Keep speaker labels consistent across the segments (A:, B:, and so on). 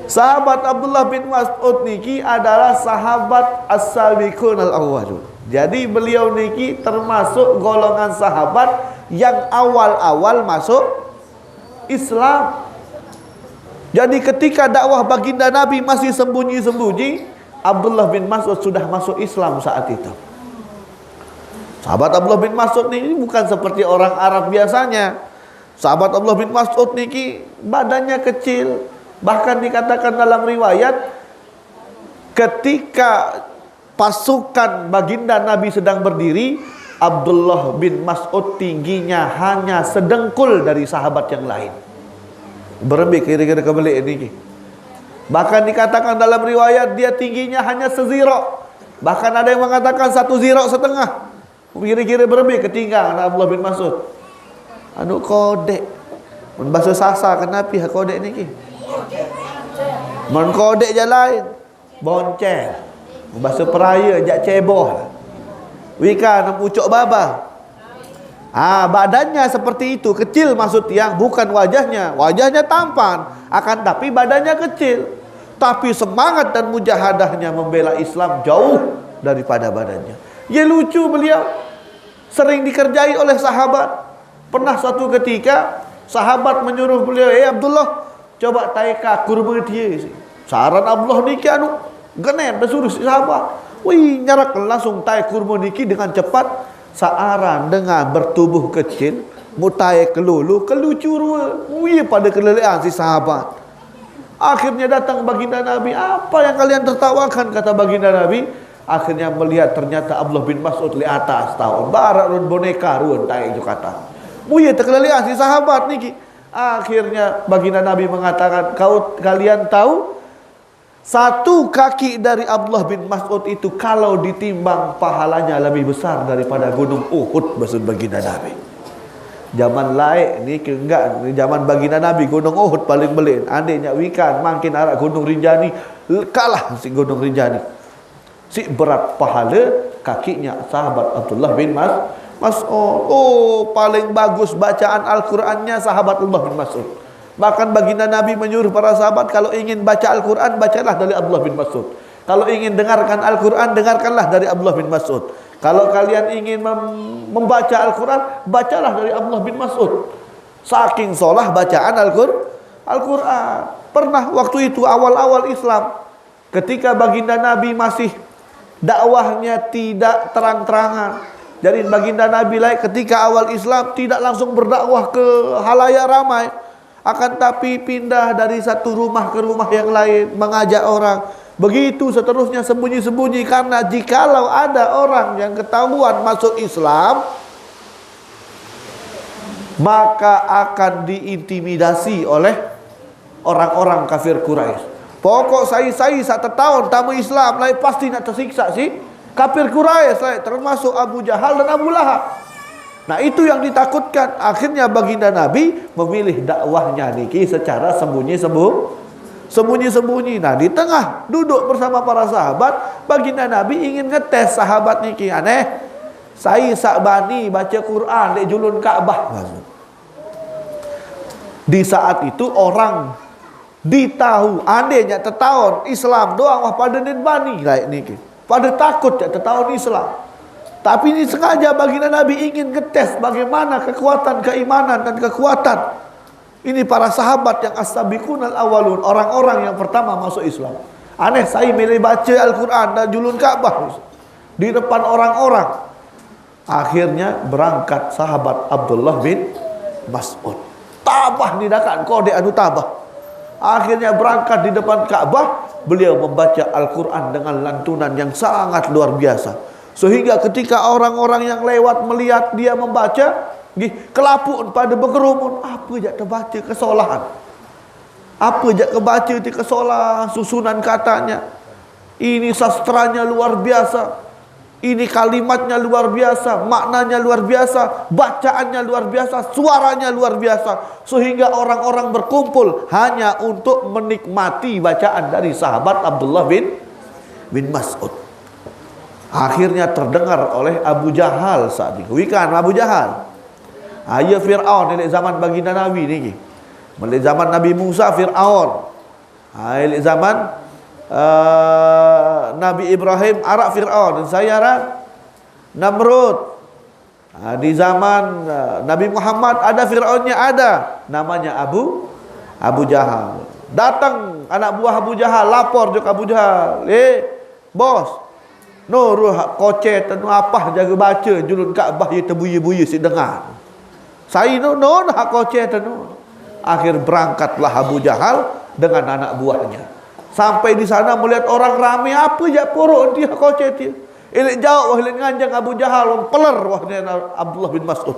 A: Sahabat Abdullah bin Mas'ud niki adalah sahabat as-sabiqun al-awwalun. Jadi beliau niki termasuk golongan sahabat yang awal-awal masuk Islam. Jadi ketika dakwah baginda Nabi masih sembunyi-sembunyi, Abdullah bin Mas'ud sudah masuk Islam saat itu. Sahabat Abdullah bin Mas'ud ini bukan seperti orang Arab biasanya. Sahabat Abdullah bin Mas'ud niki badannya kecil. Bahkan dikatakan dalam riwayat, ketika pasukan baginda Nabi sedang berdiri, Abdullah bin Mas'ud tingginya hanya sedengkul dari sahabat yang lain. Berembi kira-kira kebelik ini. Bahkan dikatakan dalam riwayat dia tingginya hanya sezirok. Bahkan ada yang mengatakan 1 zirok setengah. Kira-kira berembi ketinggalan Abdullah bin Mas'ud. Anu kodek. Bahasa Sasa kenapa kodek ni? Kodek je lain. Boncel. Bahasa peraya jak ceboh. Wika nak pucuk baba. Badannya seperti itu, kecil maksud yang bukan wajahnya. Wajahnya tampan, akan tapi badannya kecil. Tapi semangat dan mujahadahnya membela Islam jauh daripada badannya. Ya lucu beliau. Sering dikerjai oleh sahabat. Pernah suatu ketika sahabat menyuruh beliau, Abdullah, coba taika kurma dia. Saran Abdullah niki anu genet disuruh si sahabat. Wih, nyarak langsung tai kurma niki dengan cepat. Searan dengan bertubuh kecil, mutai kelulu, kelucur, wih pada kelelean si sahabat. Akhirnya datang baginda Nabi, apa yang kalian tertawakan, kata baginda Nabi. Akhirnya melihat ternyata Abdullah bin Mas'ud li atas tahun barat run boneka run tai jo kata. Wih terkelelean si sahabat niki. Akhirnya baginda Nabi mengatakan, kalian tahu, 1 kaki dari Abdullah bin Mas'ud itu kalau ditimbang pahalanya lebih besar daripada gunung Uhud, maksud baginda Nabi. Zaman lain ni enggak, zaman baginda Nabi gunung Uhud paling belin. Andainya wikan makin arah gunung Rinjani, kalah si gunung Rinjani. Si berat pahala kakinya sahabat Abdullah bin Mas'ud. Oh, paling bagus bacaan Al-Qur'annya sahabat Abdullah bin Mas'ud. Bahkan baginda Nabi menyuruh para sahabat, kalau ingin baca Al-Quran, bacalah dari Abdullah bin Mas'ud. Kalau ingin dengarkan Al-Quran, dengarkanlah dari Abdullah bin Mas'ud. Kalau kalian ingin membaca Al-Quran, bacalah dari Abdullah bin Mas'ud. Saking solah bacaan Al-Quran. Pernah waktu itu awal-awal Islam, ketika baginda Nabi masih dakwahnya tidak terang-terangan. Jadi baginda Nabi ketika awal Islam tidak langsung berdakwah ke halayak ramai. Akan tapi pindah dari satu rumah ke rumah yang lain, mengajak orang. Begitu seterusnya sembunyi-sembunyi, karena jikalau ada orang yang ketahuan masuk Islam, maka akan diintimidasi oleh orang-orang kafir Quraisy. Pokok saya 1 tahun tamu Islam lain pasti nak tersiksa si kafir Quraisy, termasuk Abu Jahal dan Abu Lahab. Nah itu yang ditakutkan. Akhirnya baginda Nabi memilih dakwahnya niki secara sembunyi-sembunyi. Nah di tengah duduk bersama para sahabat, baginda Nabi ingin ngetes sahabat niki. Aneh, saya sakbani baca Quran di julun Ka'bah. Di saat itu orang ditahu, andainya tertahun Islam doang wah pada nidbani kayak niki. Pada takut ya tertahun Islam. Tapi ini sengaja baginda Nabi ingin ngetes bagaimana kekuatan keimanan dan kekuatan ini para sahabat yang as-sabiqun al-awwalun, orang-orang yang pertama masuk Islam. Aneh, saya milih baca Al-Quran dan julun Ka'bah di depan orang-orang. Akhirnya berangkat sahabat Abdullah bin Mas'ud. Tabah nidakan kode anu tabah. Akhirnya berangkat di depan Ka'bah, beliau membaca Al-Quran dengan lantunan yang sangat luar biasa. Sehingga ketika orang-orang yang lewat melihat dia membaca, kelapun pada berkerumun, apa je terbaca kesalahan. Apa je kebaca di kesalahan, susunan katanya. Ini sastranya luar biasa. Ini kalimatnya luar biasa, maknanya luar biasa, bacaannya luar biasa, suaranya luar biasa. Sehingga orang-orang berkumpul hanya untuk menikmati bacaan dari sahabat Abdullah bin Mas'ud. Akhirnya terdengar oleh Abu Jahal saat itu. Wikan Abu Jahal. Ayah Fir'aun dari zaman baginda Nabi ni. Mulai zaman Nabi Musa, Fir'aun. Ilik zaman Nabi Ibrahim arak Fir'aun, saya arak Namrud. Di zaman Nabi Muhammad ada Fir'aunnya, ada namanya Abu Jahal. Datang anak buah Abu Jahal, lapor ke Abu Jahal, bos, Nuruh kocet tanu apa jaga baca julun Kaabah ye terbuya-buya si dengar. Saya hak kocet tanu. Akhir berangkatlah Abu Jahal dengan anak buahnya. Sampai di sana melihat orang ramai, apa je porok dia kocet dia. Ilik jauh ilik nganjang Abu Jahal peler wahnya Abdullah bin Mas'ud.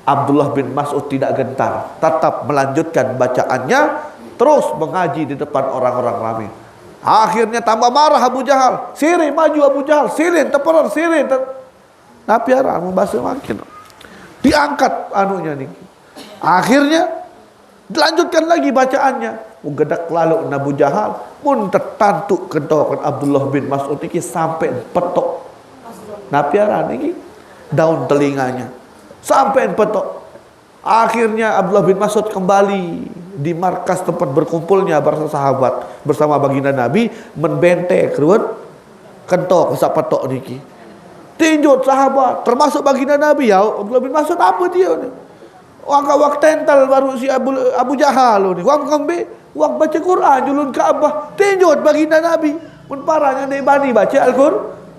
A: Abdullah bin Mas'ud tidak gentar, tetap melanjutkan bacaannya, terus mengaji di depan orang-orang ramai. Akhirnya tambah marah Abu Jahal. Sirin maju Abu Jahal, sirin terperer, sirin Nabi arah membahas makin. Diangkat anunya nih. Akhirnya dilanjutkan lagi bacaannya. Gedak lalu Abu Jahal mun tertantuk kentokan Abdullah bin Mas'ud ini sampai petok. Nabi arah ini daun telinganya sampai petok. Akhirnya Abdullah bin Mas'ud kembali di markas tempat berkumpulnya para sahabat bersama baginda Nabi, membentek ruwet kentok kesak petok niki. Tinjut sahabat termasuk baginda Nabi ya Abdullah bin Mas'ud apa dia ni? Wak tental baru si Abu Jahal ni. Wak baca Quran julun Kaabah. Tinjut baginda Nabi. Pun parahnya dia bani baca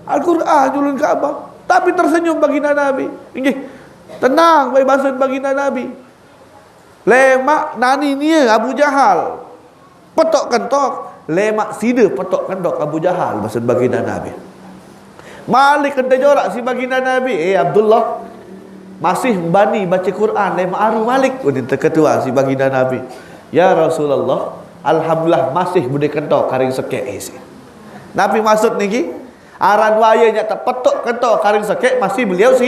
A: Al-Quran julun Kaabah. Tapi tersenyum baginda Nabi. Nggih. Tenang baik bahasa baginda Nabi. Lemak nani ni Abu Jahal. Petok kentok. Lemak sida petok kentok Abu Jahal bahasa baginda Nabi. Malik kena jorak si baginda Nabi. Abdullah masih bani baca Quran lemak aru Malik. Ini terketua si baginda Nabi. Ya Rasulullah, alhamdulillah masih boleh kentok karing sekek isi. Nabi maksud niki aran wayanya terpetok kentok karing sekek masih beliau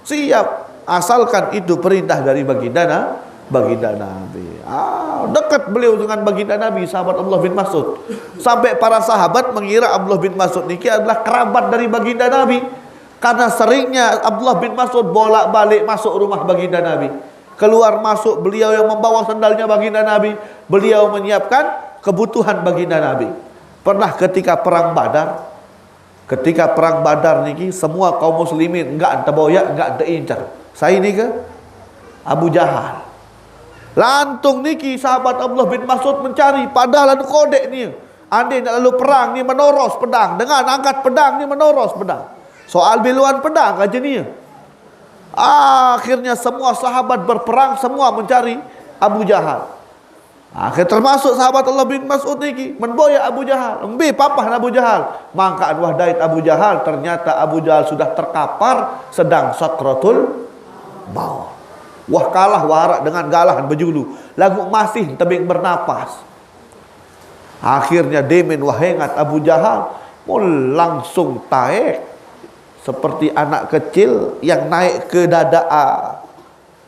A: siap. Asalkan itu perintah dari baginda Nabi. Dekat beliau dengan baginda Nabi, sahabat Abdullah bin Mas'ud. Sampai para sahabat mengira Abdullah bin Mas'ud niki adalah kerabat dari baginda Nabi. Karena seringnya Abdullah bin Mas'ud bolak-balik masuk rumah baginda Nabi. Keluar masuk beliau yang membawa sandalnya baginda Nabi. Beliau menyiapkan kebutuhan baginda Nabi. Pernah ketika perang Badar. Ketika perang Badar niki semua kaum muslimin enggak terboyak, enggak terincar. Saya ni ke Abu Jahal. Lantung niki sahabat Abdullah bin Mas'ud mencari, padahal ada kodek ni. Andai nak lalu perang ni menoros pedang, dengan angkat pedang ni menoros pedang. Soal biluan pedang aja ni. Akhirnya semua sahabat berperang, semua mencari Abu Jahal. Akhir termasuk sahabat Allah bin Mas'ud niki menboyak Abu Jahal, embi papah Abu Jahal. Maka adwah dait Abu Jahal, ternyata Abu Jahal sudah terkapar sedang sakratul maut. Wah kalah warak dengan galahan berjulu. Lagu masih tebing bernapas. Akhirnya demen wahengat Abu Jahal mul langsung taek seperti anak kecil yang naik ke dada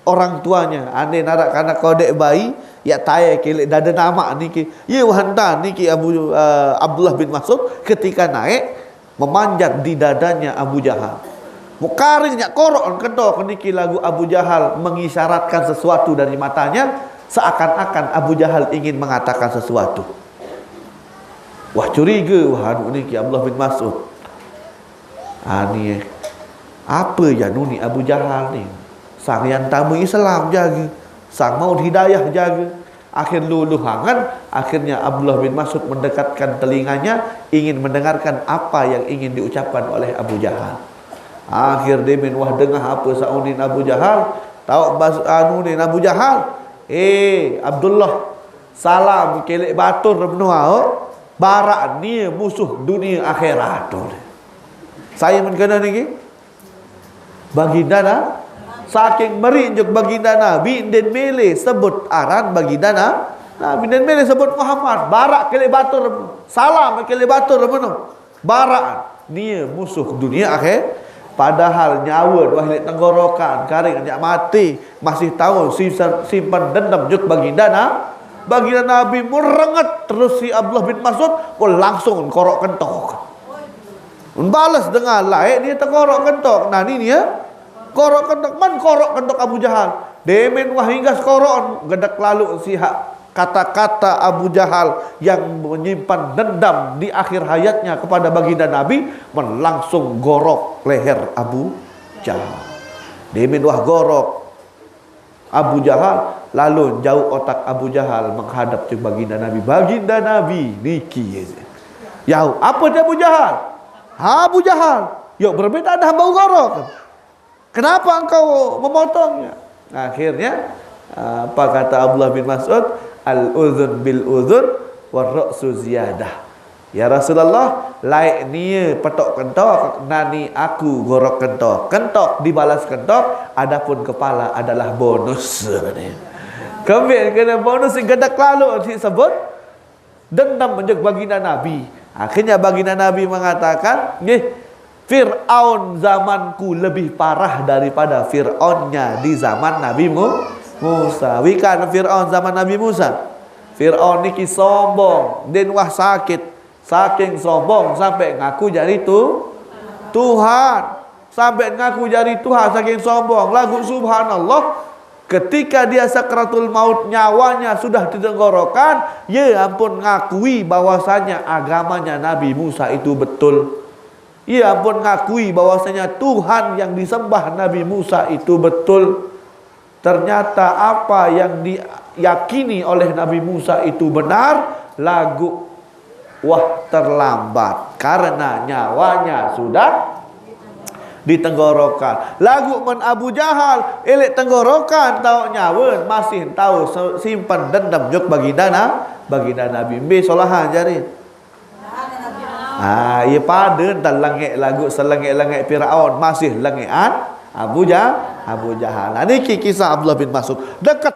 A: orang tuanya. Andai narak anak kodek bayi ya taek ke dada nama niki. Ye wahanta niki Abdullah bin Mas'ud ketika naik memanjat di dadanya Abu Jahal. Mukaringnya korok kedok niki lagu Abu Jahal mengisyaratkan sesuatu dari matanya, seakan-akan Abu Jahal ingin mengatakan sesuatu. Wah curiga wah niki Abdullah bin Mas'ud. Ni apa ya nuni Abu Jahal ni? Sang yang tamu Islam jaga, sang mau hidayah jaga. Akhir luluhangan, akhirnya Abdullah bin Mas'ud mendekatkan telinganya ingin mendengarkan apa yang ingin diucapkan oleh Abu Jahal. Akhir dia wah dengar apa saunin Abu Jahal, tahu anunin Abu Jahal. Abdullah, salam kelek batur menua barak ni musuh dunia akhirat. Saya menkena niki baginda saking merinjuk baginda Nabi den mele sebut aran baginda Nabi den mele sebut Muhammad barak kelek batur salam kelek batur menua barak dia musuh dunia akhir. Padahal nyawa wahli tenggorokan karing ajak mati masih tahu simpan dendam juk baginda Nabi merenget terus si Abdullah bin Mas'ud langsung korok kentok. Balas dengan lain dia terkorok kentok. Nah ini dia korok kentok. Man korok kentok Abu Jahal. Demen wah hingga korok gedak lalu si kata-kata Abu Jahal yang menyimpan dendam di akhir hayatnya kepada baginda Nabi melangsung gorok leher Abu Jahal. Dia minwah gorok Abu Jahal, lalu jauh otak Abu Jahal menghadap ke baginda Nabi. Baginda Nabi niki jauh. Apa dia Abu Jahal? Abu Jahal, yuk berbeda dah bau gorok. Kenapa engkau memotongnya? Akhirnya apa kata Abdullah bin Mas'ud? Al-udhun bil udhun wa ra'su ziyadah. Ya Rasulullah, laik ni petok kentok, nani aku gorok kentok. Kentok dibalas kentok, adapun kepala adalah bonus. Kembali kena bonus yang gedak lalu disebut dendam menjadi baginda Nabi. Akhirnya baginda Nabi mengatakan, Fir'aun zamanku lebih parah daripada Fir'aunnya di zaman Nabi Musa. Wikan Fir'aun zaman Nabi Musa. Fir'aun niki sombong, dan wah sakit. Saking sombong sampai ngaku jadi Tuhan. Sampai ngaku jadi Tuhan saking sombong. Lagu subhanallah, ketika dia sakratul maut, nyawanya sudah di tenggorokan, ya ampun ngakui bahwasanya agamanya Nabi Musa itu betul. Ya ampun ngakui bahwasanya Tuhan yang disembah Nabi Musa itu betul. Ternyata apa yang diyakini oleh Nabi Musa itu benar. Lagu wah terlambat karena nyawanya sudah ditenggorokan. Lagu men Abu Jahal elek tenggorokan tahu nyawa masih tahu simpan dendam jok baginda Nabi. Be solahan jari. Ia pada dan langit lagu selangit-langit Firaun masih langitan Abu Jahal. Ini kisah Abdullah bin Mas'ud dekat